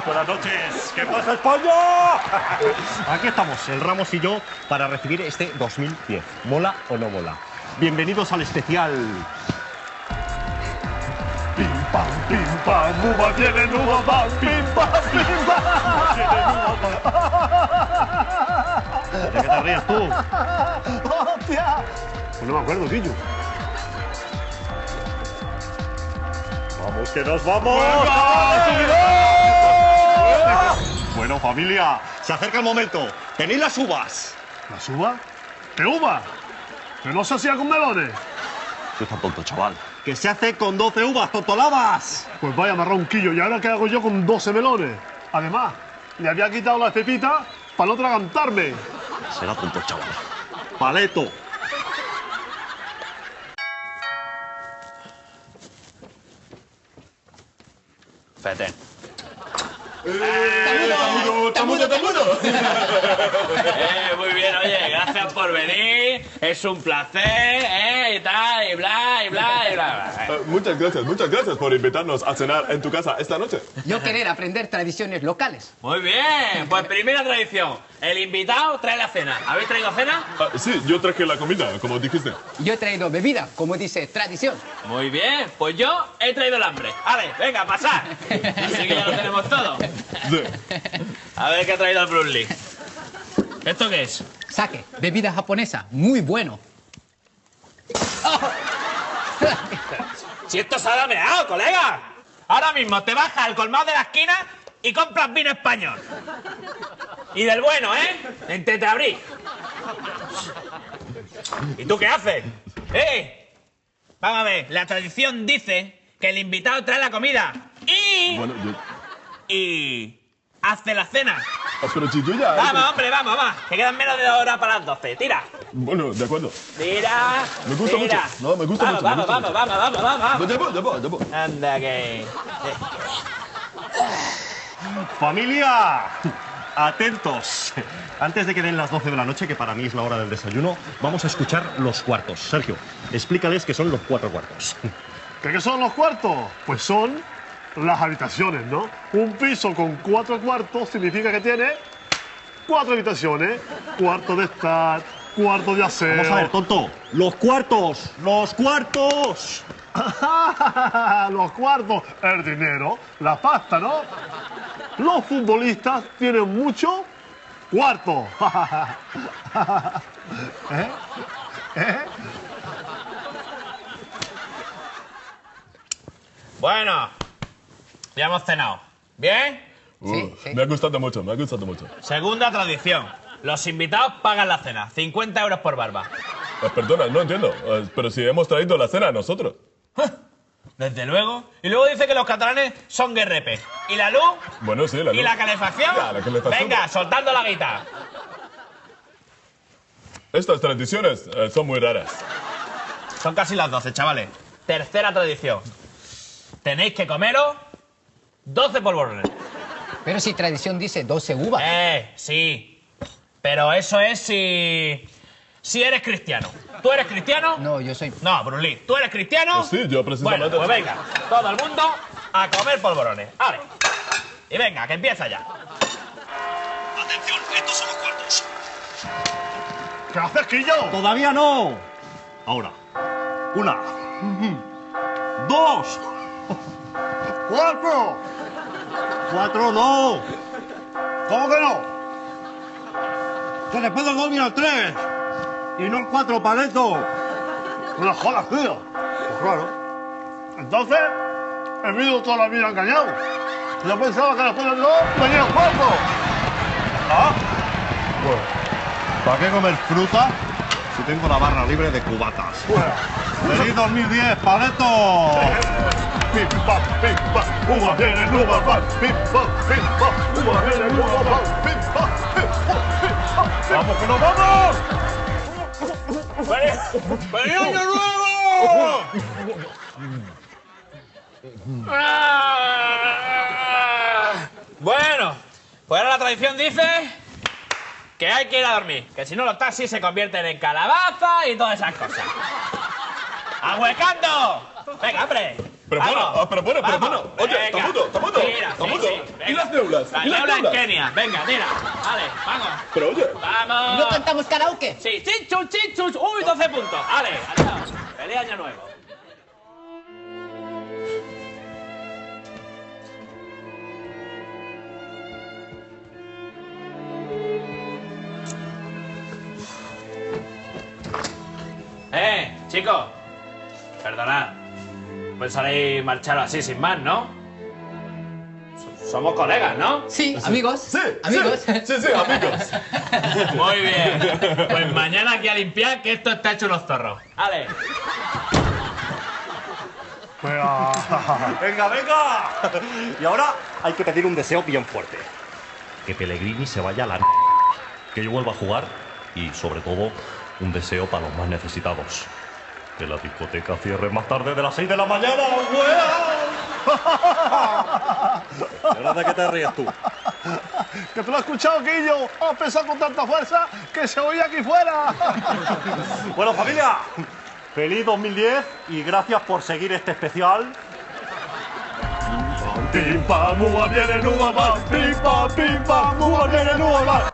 Buenas noches. ¿Qué pasa, España? Aquí estamos, el Ramos y yo, para recibir este 2010. ¿Mola o no mola? Bienvenidos al especial... Pim, pam, uva tienen uva pam, pim, pam, tienen uva pam. ¿De qué te ríes tú? ¡Hostia! Pues no me acuerdo, Guillo. ¡Vamos, que nos vamos! Bueno, familia, se acerca el momento. ¿Tenéis las uvas? ¿Las uvas? ¿Qué uva? ¿Que no se hacía con melones? Tú estás tonto, chaval. Que se hace con 12 uvas, tontolabas. Pues vaya marronquillo, ¿y ahora qué hago yo con 12 melones? Además, le había quitado las pepitas para no atragantarme. Será tonto, chaval. Paleto. Feten. ¡Tamudo! Muy bien, oye, gracias por venir. Es un placer, y tal, y bla, y bla, y bla. Muchas gracias por invitarnos a cenar en tu casa esta noche. Yo querer aprender tradiciones locales. Muy bien, pues primera tradición. El invitado trae la cena. ¿Habéis traído cena? Sí, yo traje la comida, como dijiste. Yo he traído bebida, como dice tradición. Muy bien, pues yo he traído el hambre. Vale, venga, pasad. Así que ya lo tenemos todo. Sí. A ver qué ha traído el Bruce Lee. ¿Esto qué es? Sake, bebida japonesa, muy bueno. Si esto se ha dameado, colega. Ahora mismo te bajas al colmado de la esquina y compras vino español. Y del bueno, ¿eh? En Tetabrí. ¿Y tú qué haces? Vamos a ver, la tradición dice que el invitado trae la comida y... Bueno, yo... y... hace la cena. Pero si tú ya... Vamos, hombre, vamos. Que quedan menos de 2 horas para las 12. Tira. Bueno, de acuerdo. Tira. Me gusta tira. mucho. No, me gusta mucho. Vamos. Ya voy. Anda que... ¡Familia! Atentos. Antes de que den las 12 de la noche, que para mí es la hora del desayuno, vamos a escuchar los cuartos. Sergio, explícales qué son los 4 cuartos. ¿Qué son los cuartos? Pues son las habitaciones, ¿no? Un piso con 4 cuartos significa que tiene 4 habitaciones. Cuarto de estar, cuarto de aseo... Vamos a ver, tonto. ¡Los cuartos! ¡Los cuartos! Los cuartos, el dinero, la pasta, ¿no? Los futbolistas tienen mucho cuarto. Bueno, ya hemos cenado. ¿Bien? Sí. Me ha gustado mucho. Segunda tradición. Los invitados pagan la cena. 50 euros por barba. Perdona, no entiendo. Pero si hemos traído la cena a nosotros. Desde luego. Y luego dice que los catalanes son guerrepes. ¿Y la luz? Bueno, sí, la luz. ¿Y la calefacción? Ya, la calefacción. Venga, soltando la guitarra. Estas tradiciones son muy raras. Son casi las 12, chavales. Tercera tradición. Tenéis que comeros 12 polvorones. Pero si tradición dice 12 uvas. Sí. Pero eso es si eres cristiano. ¿Tú eres cristiano? No, yo soy... No, Brulí. ¿Tú eres cristiano? Pues sí, yo precisamente... Bueno, pues venga. Todo el mundo a comer polvorones. ¡Ale! Y venga, que empieza ya. Atención, estos son los cuartos. ¿Qué haces, Quillo? ¡Todavía no! Ahora. 1. 2. 4. 4 no. ¿Cómo que no? Que después del 2 viene el 3. Y no el 4, paleto. No las jodas, tío. Pues claro. Entonces, he vivido toda la vida engañado. Yo pensaba que después del 2 venía el 4. ¿Ah? Bueno, ¿para qué comer fruta si tengo la barra libre de cubatas? ¡Feliz 2010, paleto! Pim, pam, uva viene, uva pam, pim, pam, uva viene, uva pam, pim, pam. ¡Vamos, que nos vamos! ¡Feliz año nuevo! Bueno, pues ahora la tradición dice que hay que ir a dormir, que si no los taxis se convierten en calabaza y todas esas cosas. ¡Ahuecando! ¡Venga, hombre! Pero bueno, Vamos. pero bueno. Vamos. Oye, Venga. Tamudo. Mira, sí. ¿Y Venga. las neulas? Las ¿Y las neulas en neulas? Kenia. Venga, tira. Vale, vamos. Pero oye, Vamos. ¿No cantamos karaoke? Sí, chichus, chichus. Uy, 12 puntos. Vale, adiós. Feliz año nuevo. Chicos. Perdonad. Pensaréis marcharos así sin más, ¿no? Somos colegas, ¿no? Sí, amigos. sí, amigos. Sí, amigos. Muy bien. Pues mañana aquí a limpiar, que esto está hecho unos zorros. Vale. Venga. ¡Venga, venga! Y ahora hay que pedir un deseo bien fuerte. Que Pellegrini se vaya a la... Que yo vuelva a jugar y, sobre todo, un deseo para los más necesitados. Que la discoteca cierre más tarde de las 6 de la mañana, ¡wea! ¿De verdad de qué te ríes tú? Que tú lo has escuchado, Quillo. Has pensado con tanta fuerza que se oía aquí fuera. Bueno, familia, feliz 2010 y gracias por seguir este especial. Pim pam, viene nueva más. Pim pam, mua, viene nueva más.